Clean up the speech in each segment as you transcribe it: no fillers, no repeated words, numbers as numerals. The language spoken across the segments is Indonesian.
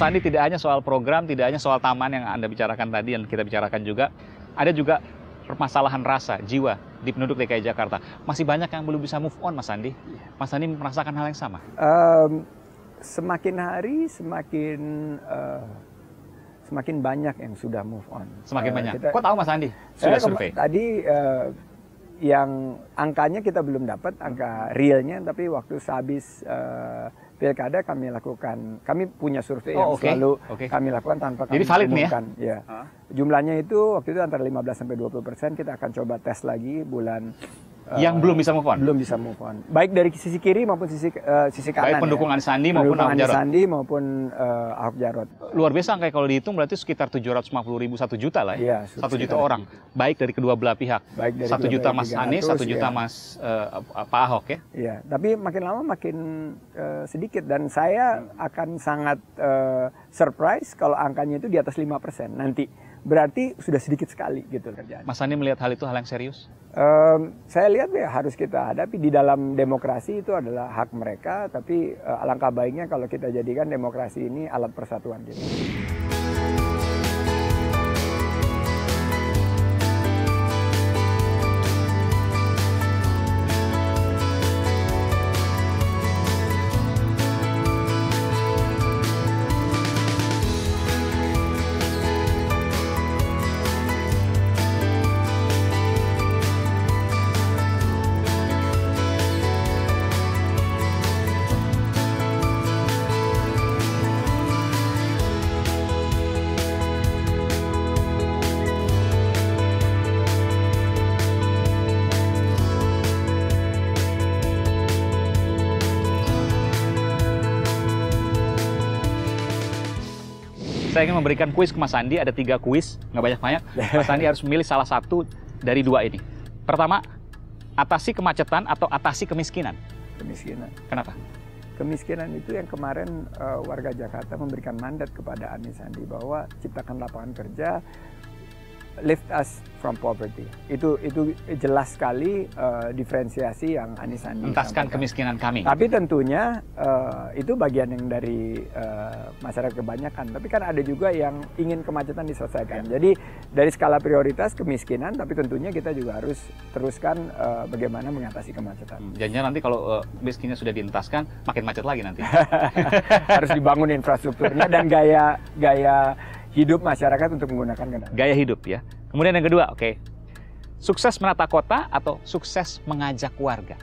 Sandi, tidak hanya soal program, tidak hanya soal taman yang Anda bicarakan tadi, yang kita bicarakan juga, ada juga permasalahan rasa, jiwa di penduduk DKI Jakarta. Masih banyak yang belum bisa move on, Mas Sandi. Mas Sandi merasakan hal yang sama? Semakin hari, semakin banyak yang sudah move on. Semakin banyak. Kok tahu Mas Sandi? Sudah survei? Tadi yang angkanya kita belum dapat, angka realnya, tapi waktu sehabis pilkada kami punya survei yang selalu kami lakukan tanpa kami umumkan. Ya. Jumlahnya itu waktu itu antara 15-20%. Kita akan coba tes lagi bulan. Yang belum bisa move on? Belum bisa move on. Baik dari sisi kiri maupun sisi kanan. Baik pendukung Anies Sandi maupun Ahok Jarot. Sandi maupun Ahok Jarot. Luar biasa angka kalau dihitung berarti sekitar 750.000, 1 juta lah ya. 1 juta orang. Baik dari kedua belah pihak. 1 juta Mas Anies, 1 juta Mas Pak Ahok ya. Iya, tapi makin lama makin sedikit, dan saya akan sangat surprise kalau angkanya itu di atas 5% nanti. Berarti sudah sedikit sekali gitu terjadi. Mas Sandi melihat hal itu hal yang serius? Saya lihat ya harus kita hadapi. Di dalam demokrasi itu adalah hak mereka, tapi alangkah baiknya kalau kita jadikan demokrasi ini alat persatuan kita. Saya ingin memberikan kuis ke Mas Sandi, ada 3 kuis, nggak banyak-banyak. Mas Sandi harus memilih salah satu dari 2 ini. Pertama, atasi kemacetan atau atasi kemiskinan? Kemiskinan. Kenapa? Kemiskinan itu yang kemarin warga Jakarta memberikan mandat kepada Anies Sandi bahwa ciptakan lapangan kerja, lift us from poverty. Itu jelas sekali diferensiasi yang Anies Sandi entaskan kemiskinan kami. Tapi tentunya itu bagian yang dari masyarakat kebanyakan. Tapi kan ada juga yang ingin kemacetan diselesaikan. Jadi dari skala prioritas kemiskinan, tapi tentunya kita juga harus teruskan bagaimana mengatasi kemacetan. Jangan nanti kalau miskinnya sudah dientaskan, makin macet lagi nanti. Harus dibangun infrastrukturnya dan gaya hidup masyarakat untuk menggunakan kendaraan. Gaya hidup ya. Kemudian yang kedua, sukses menata kota atau sukses mengajak warga?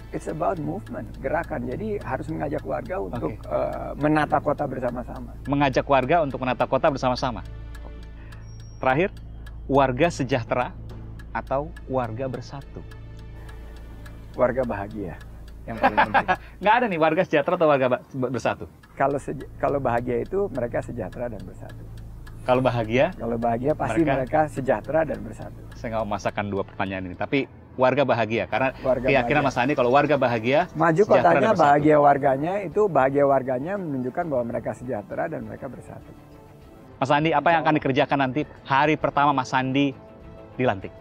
It's about movement, gerakan. Jadi harus mengajak warga untuk menata kota bersama-sama. Mengajak warga untuk menata kota bersama-sama. Terakhir, warga sejahtera atau warga bersatu? Warga bahagia. Yang paling penting. Nggak ada nih warga sejahtera atau warga bersatu? Kalau bahagia itu mereka sejahtera dan bersatu. Kalau bahagia? Kalau bahagia pasti mereka sejahtera dan bersatu. Saya nggak mau memasakkan 2 pertanyaan ini, tapi warga bahagia. Karena keyakinan Mas Sandi kalau warga bahagia, maju kotanya bahagia warganya, itu bahagia warganya menunjukkan bahwa mereka sejahtera dan mereka bersatu. Mas Sandi, apa yang akan dikerjakan nanti hari pertama Mas Sandi dilantik?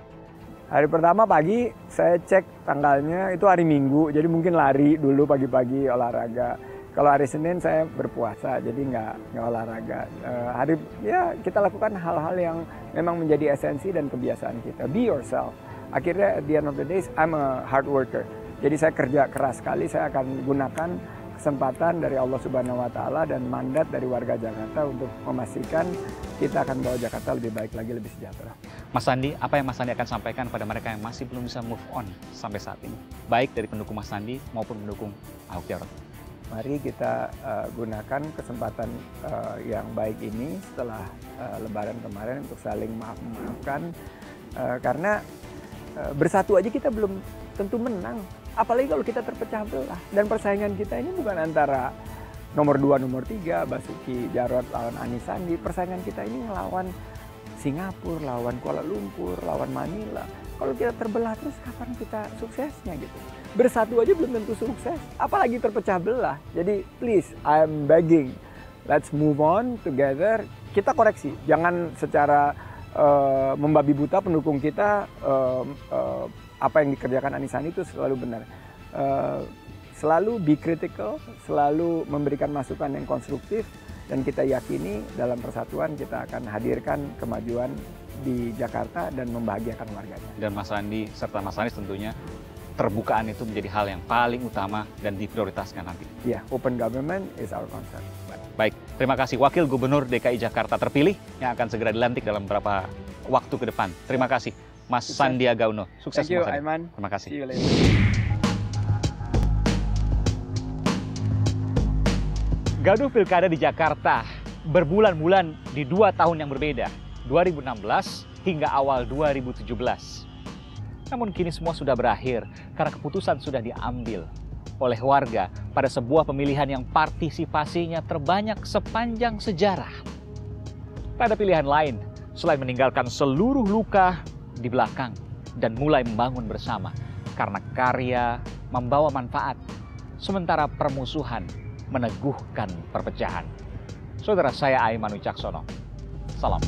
Hari pertama pagi saya cek tanggalnya itu hari Minggu, jadi mungkin lari dulu pagi-pagi olahraga. Kalau hari Senin saya berpuasa, jadi nggak olahraga. Kita lakukan hal-hal yang memang menjadi esensi dan kebiasaan kita. Be yourself. Akhirnya at the end of the day, I'm a hard worker. Jadi saya kerja keras sekali, saya akan gunakan kesempatan dari Allah Subhanahu wa Ta'ala dan mandat dari warga Jakarta untuk memastikan kita akan bawa Jakarta lebih baik lagi, lebih sejahtera. Mas Sandi, apa yang Mas Sandi akan sampaikan pada mereka yang masih belum bisa move on sampai saat ini? Baik dari pendukung Mas Sandi maupun pendukung Ahok Jarot. Mari kita gunakan kesempatan yang baik ini setelah Lebaran kemarin untuk saling maaf-memaafkan. Karena bersatu aja kita belum tentu menang. Apalagi kalau kita terpecah belah. Dan persaingan kita ini bukan antara nomor 2, nomor 3, Basuki Jarot lawan Anies Sandi. Persaingan kita ini ngelawan Singapura, lawan Kuala Lumpur, lawan Manila. Kalau kita terbelah terus, kapan kita suksesnya gitu? Bersatu aja belum tentu sukses, apalagi terpecah belah. Jadi please, I'm begging, let's move on together. Kita koreksi, jangan secara membabi buta pendukung kita apa yang dikerjakan Anies Sandi itu selalu benar. selalu be critical, selalu memberikan masukan yang konstruktif, dan kita yakini dalam persatuan kita akan hadirkan kemajuan di Jakarta dan membahagiakan warganya. Dan Mas Andi serta Mas Anies tentunya terbukaan itu menjadi hal yang paling utama dan diprioritaskan nanti. Ya, open government is our concern. Baik, terima kasih Wakil Gubernur DKI Jakarta terpilih yang akan segera dilantik dalam beberapa waktu ke depan. Terima kasih Mas Sandiaga Uno. Sukses Thank you, Mas Andi. Aiman. Terima kasih. See you later. Gaduh pilkada di Jakarta berbulan-bulan di 2 tahun yang berbeda, 2016 hingga awal 2017. Namun kini semua sudah berakhir karena keputusan sudah diambil oleh warga pada sebuah pemilihan yang partisipasinya terbanyak sepanjang sejarah. Tak ada pilihan lain selain meninggalkan seluruh luka di belakang dan mulai membangun bersama karena karya membawa manfaat, sementara permusuhan meneguhkan perpecahan. Saudara saya Aiman Wicaksono. Salam.